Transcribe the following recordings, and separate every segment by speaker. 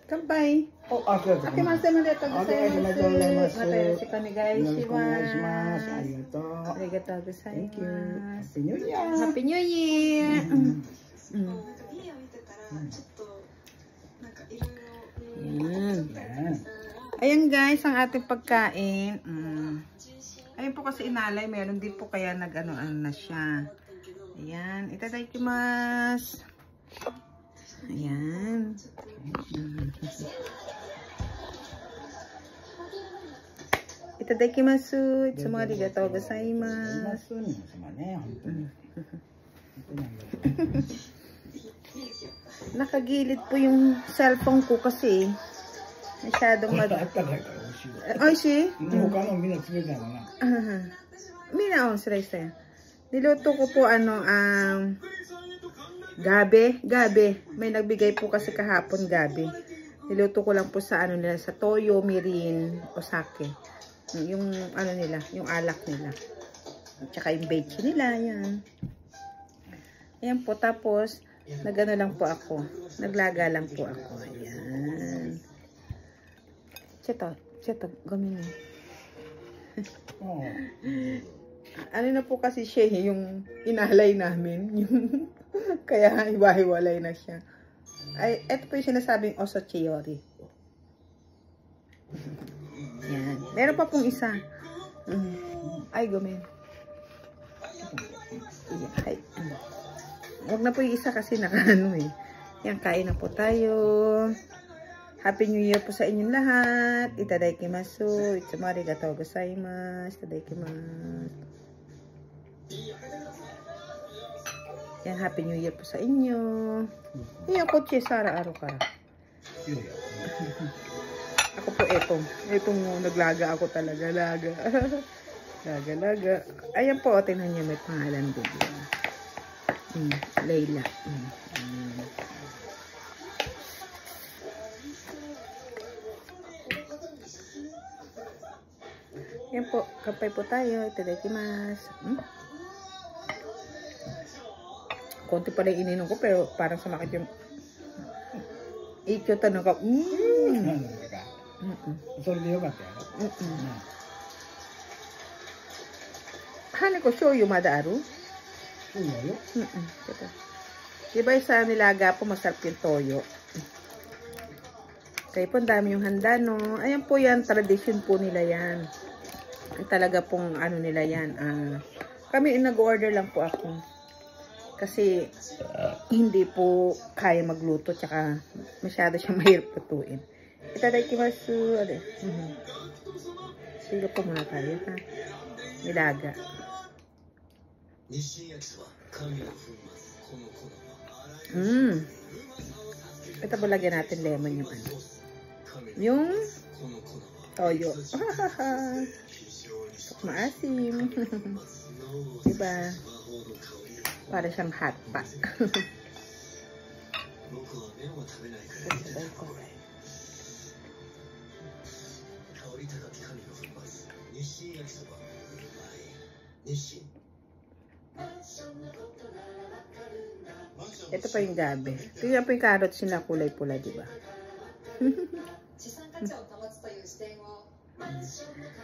Speaker 1: 乾杯。開けましておめでとうございます。またよろしくお願いします。ありがとうございます。ハッピーニューイヤー。Ayan guys, ang ating pagkain. Ayan po kasi inalay, meron din po kaya nag-ano na siya. Ayan, itadakimasu. Ayan. Itadakimasu. Itsumo arigatou gozaimasu. Nakagilid po yung cellphone ko kasi masyadong Oishi? Mina on sila. Niluto ko po gabi. May nagbigay po kasi kahapon gabi. Niluto ko lang po sa nila, sa toyo, mirin, o sake. Yung nila, yung alak nila. At saka yung bechi nila, yan. Ayan po, tapos nagano lang po ako. Naglaga lang po ako. Ayan. Cheto, gamini. Ano na po kasi siya, yung inalay namin. Yung kaya hiwa-hiwalay na siya. Ay, eto po yung sinasabing osochiyori. Yan. Meron pa pong isa. Ay, gumin. Ay. Huwag na po yung isa kasi nakaano eh. Yan, kain na po tayo. Happy New Year po sa inyong lahat. Itadakimasu. Itsumo arigatou gozaimasu. Itadakimasu. Yan, Happy New Year po sa inyo. Iya, kotse, Sara, araw-araw. Ako po, etong naglaga ako talaga, laga. Laga. Ayan po, tingnan niyo, may pangalan din. Layla. Yan po, kapay po tayo. Itadakimasu. Konti pala yung ininom ko, pero parang sumakit yung ikyo tanong ka. Hani ko, shoyu mada aru? Shoyu? Diba sa nilaga po, masarap yung toyo. Kaya po, dami yung handa, no? Ayan po yan, tradition po nila yan. Talaga pong ano nila yan. Kami nag-order lang po ako. Kasi hindi po kaya magluto, tsaka masyado siyang mahirap lutuin. Itadakimasu. Sige po muna tayo, ha? Nilaga. Ito po, lagyan natin lemon yung yung toyo. Maasim. Diba? Para siyang hot pot. Ito pa yung gabi. Tingnan po yung carrots nila, kulay pula, diba?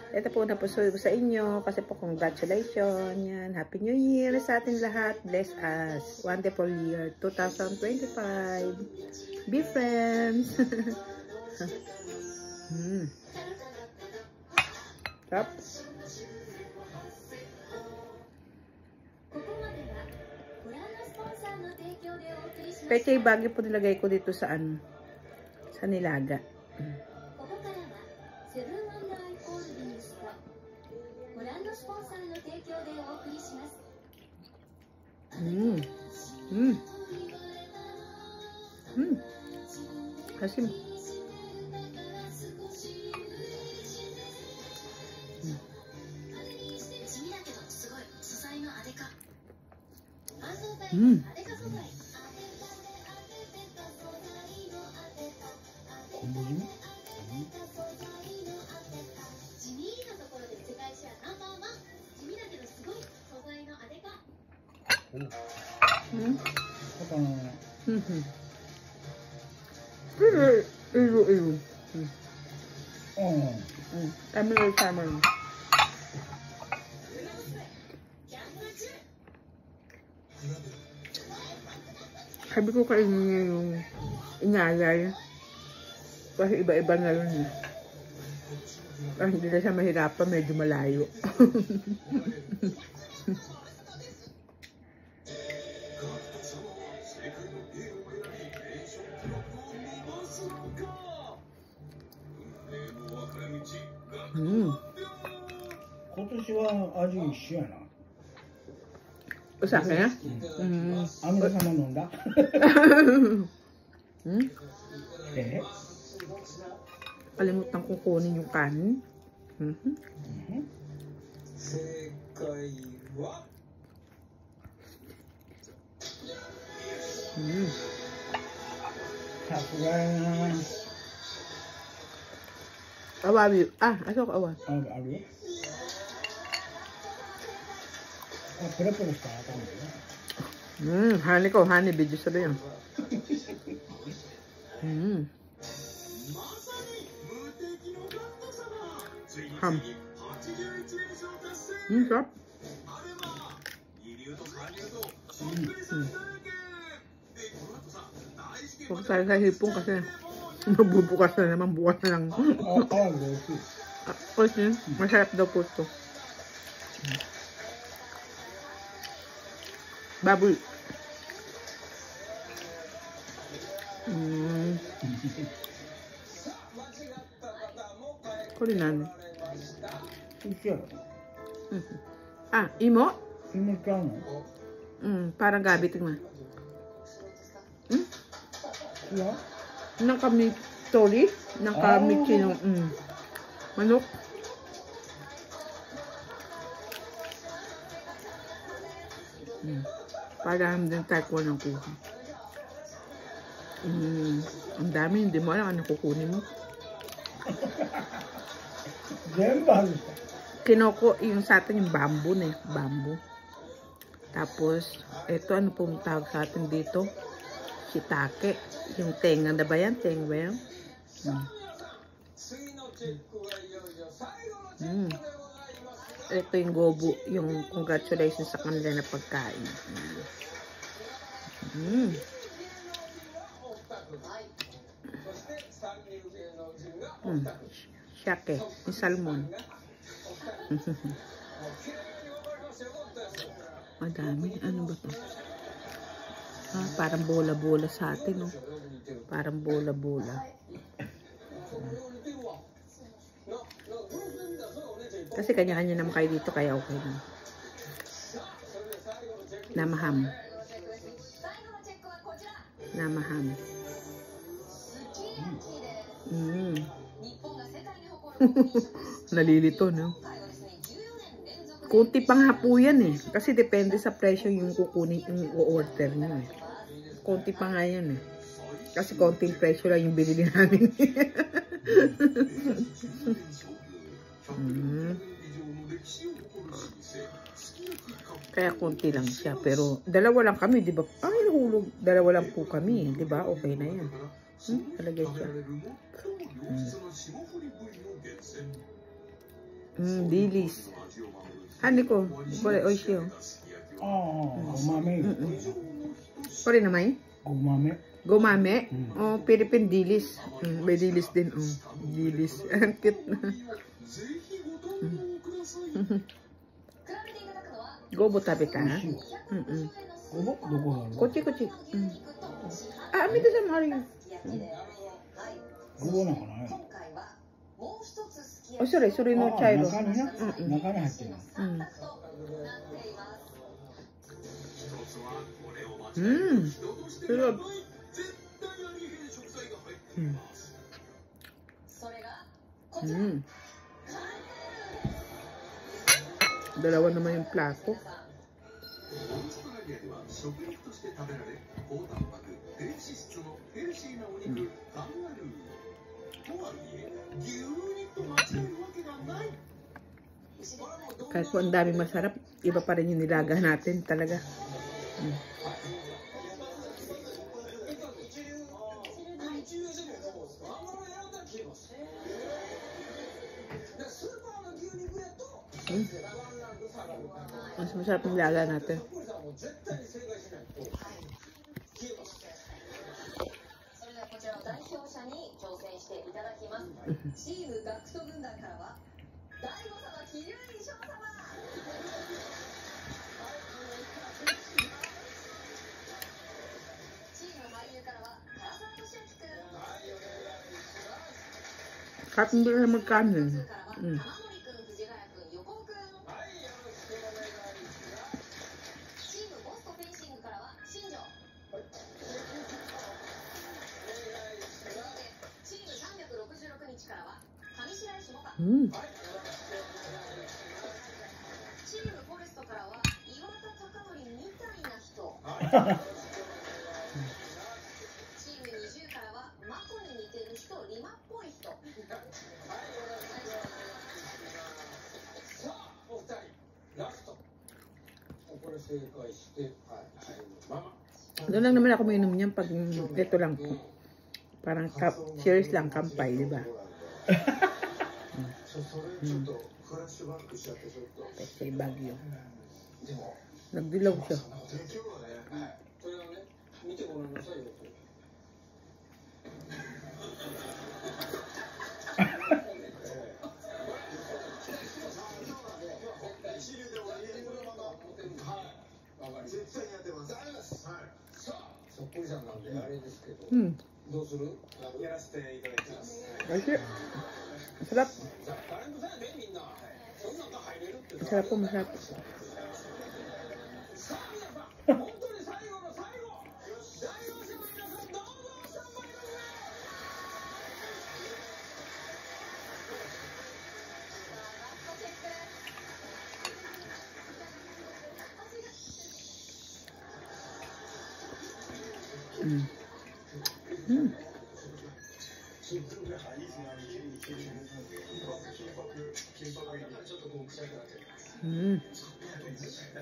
Speaker 1: Ito po na po sa inyo kasi po congratulations. Yan, Happy New Year sa ating lahat. Bless us. Wonderful year 2025. Be friends. Stop. Pechay bagay po nilagay ko dito sa sa nilaga. Asim. Iru.
Speaker 2: Oh.
Speaker 1: Tama. Sabi ko kainin niya yung inalay. Kasi iba-iba na yun. Kasi hindi na siya mahirapan, medyo malayo. Sa akin, ha?
Speaker 2: Sama nonda?
Speaker 1: Kalimutan kong kunin yung kanin. Awabi. Asok awa.
Speaker 2: Awabi? Pura-pura sa atang.
Speaker 1: Hani ko, hani video sabi yun. Ham. Sarap. Huwag tayo sa hipong kasi mabubukas na naman, bukas na lang. Kasi masarap daw po ito. Baboy. Kulinan. Imo?
Speaker 2: Imo ka no?
Speaker 1: Parang gabi tingnan.
Speaker 2: Yeah.
Speaker 1: Nang kami tori, nang kami kinong manok. Parang din tayo ng kuha. Ang dami, hindi mo alam ano kukunin mo. Kinoko, yung sa atin yung bamboo na bamboo. Tapos, ito ano pong tawag sa atin dito? Shiitake. Yung tenga na ba yan? Tenga ba yan? Ito yung gobo, yung congratulations sa kanila na pagkain. Shake, yung salmon. Madami. Ano ba to? Parang bola-bola sa atin, no? Parang bola-bola. Kasi kanya-kanya naman kayo dito, kaya okay na. Namaham. Nalilito, no? Kunti pang hapo yan eh. Kasi depende sa presyo yung kukunin, yung order nyo eh. Kunti pa nga yan eh. Kasi konting presyo lang yung binili namin. Kaya konti lang siya. Pero dalawa lang kami, di ba? Ay, nahulog. Dalawa lang po kami, di ba? Okay na yan. Talagay siya. Dilis. Hani ko. Kore, oishi yo.
Speaker 2: Gomame.
Speaker 1: Kore namay?
Speaker 2: Gomame.
Speaker 1: Gomame? Philippine dilis. May dilis din. Dilis. Ang cute na. Gobo tabi ka, ha?
Speaker 2: Gobo? Dogo na.
Speaker 1: Kochi. Amito sa Mario.
Speaker 2: Gobo na ka na yun.
Speaker 1: Sorry no chairo.
Speaker 2: Naka ni hatte na.
Speaker 1: Sarap. Dalawa naman yung plato. Kahit po ang daming masarap, iba pa rin yung nilaga natin talaga. Mas masarap yung lala natin. Kahit hindi na magkanin. Doon lang naman ako mainom niyan pag ito lang po. Parang cheers lang, kampay, di ba? Kasi bagyo. Nagdilaw siya. Masarap. Masarap. Masarap po, masarap.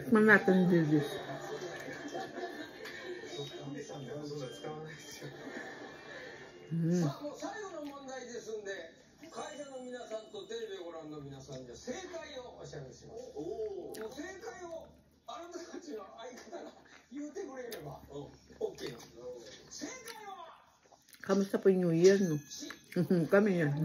Speaker 1: Tikman natin dito. Kamusta po yung New Year, no? Kami yan.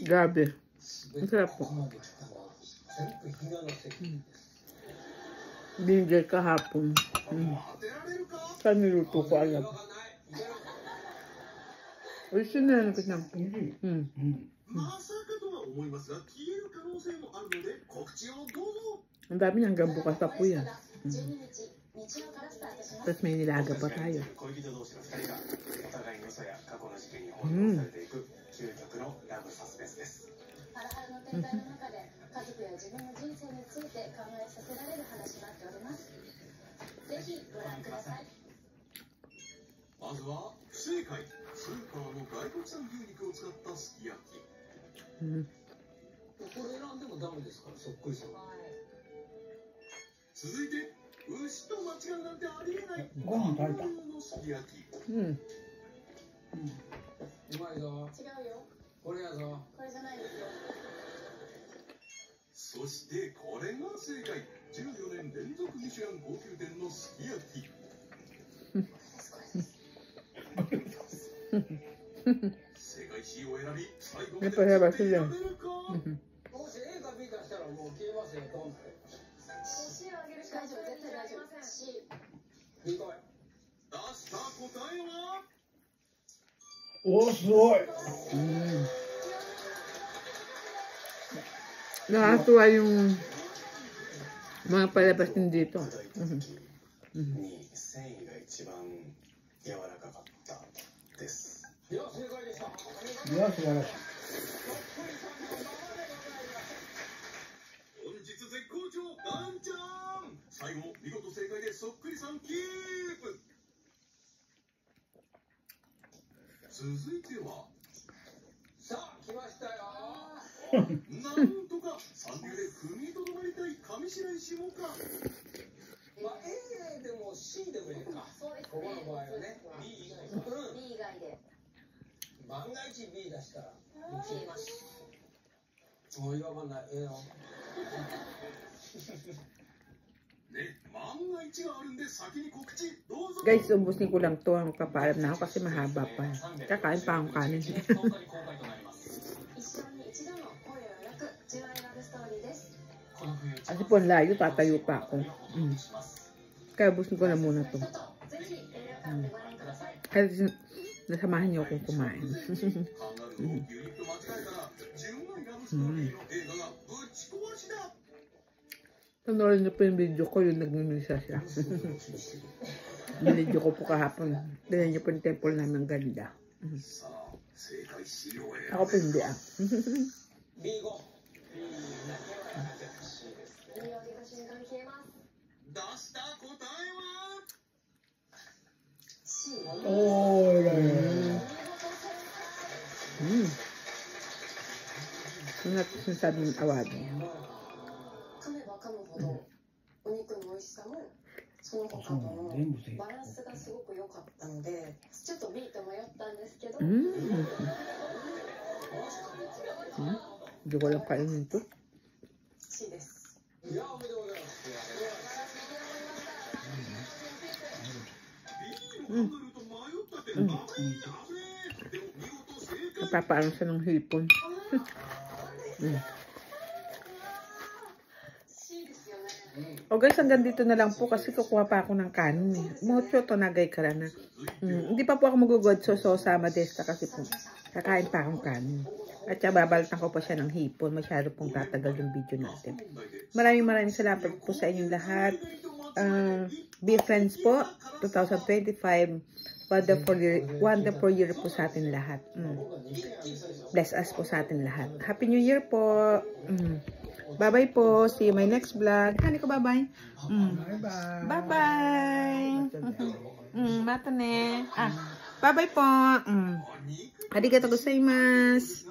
Speaker 1: Grabe. Ang sarap po. Binigay kahapon. Saan niluto ko alam. Ayun na lang kita. Ang dami niyang bukas pa po yan. Tapos may nilaga pa tayo. Napahaba sila.
Speaker 2: Oh,すごい。
Speaker 1: Nakakatuwa yung mga palabas din dito. Guys, ubusin ko lang to. Magpapaalam na ako kasi mahaba pa. Kakain pa akong kanin. Kasi po ang layo, tatayo pa ako. Kaya ubusin ko na muna to. Kaya nasamahan niyo akong kumain. Panorin niyo po yung video ko, yung nagmimisa siya. Yung video ko po kahapon. Dala niyo po yung temple namin, ganda. Ako po hindi ah.
Speaker 2: Oh,
Speaker 1: Ano natin sinasabing award?
Speaker 3: お肉の美味しさもその他とのバランスがすごく良かったのでちょっと B と迷ったんですけど
Speaker 1: Hindi ko lang kainin ito.
Speaker 3: C です。
Speaker 1: Napapaalam siya ng hipon. O guys, hanggang dito na lang po kasi kukuha pa ako ng kanin. Mocho to nagay ka na. Hindi pa po ako magugod so sama desta kasi po kakain pa akong kanin. At saka babalatan ko pa siya ng hipon. Masyado pong tatagal yung video natin. Maraming salamat po sa inyong lahat. Be friends po. 2025. Wonderful year po sa atin lahat. Bless us po sa atin lahat. Happy New Year po. Bye-bye po. See you my next vlog. Hani ko bye-bye.
Speaker 2: bye-bye.
Speaker 1: Bye-bye. Mata ne. Bye-bye po. Arigatou gozaimasu.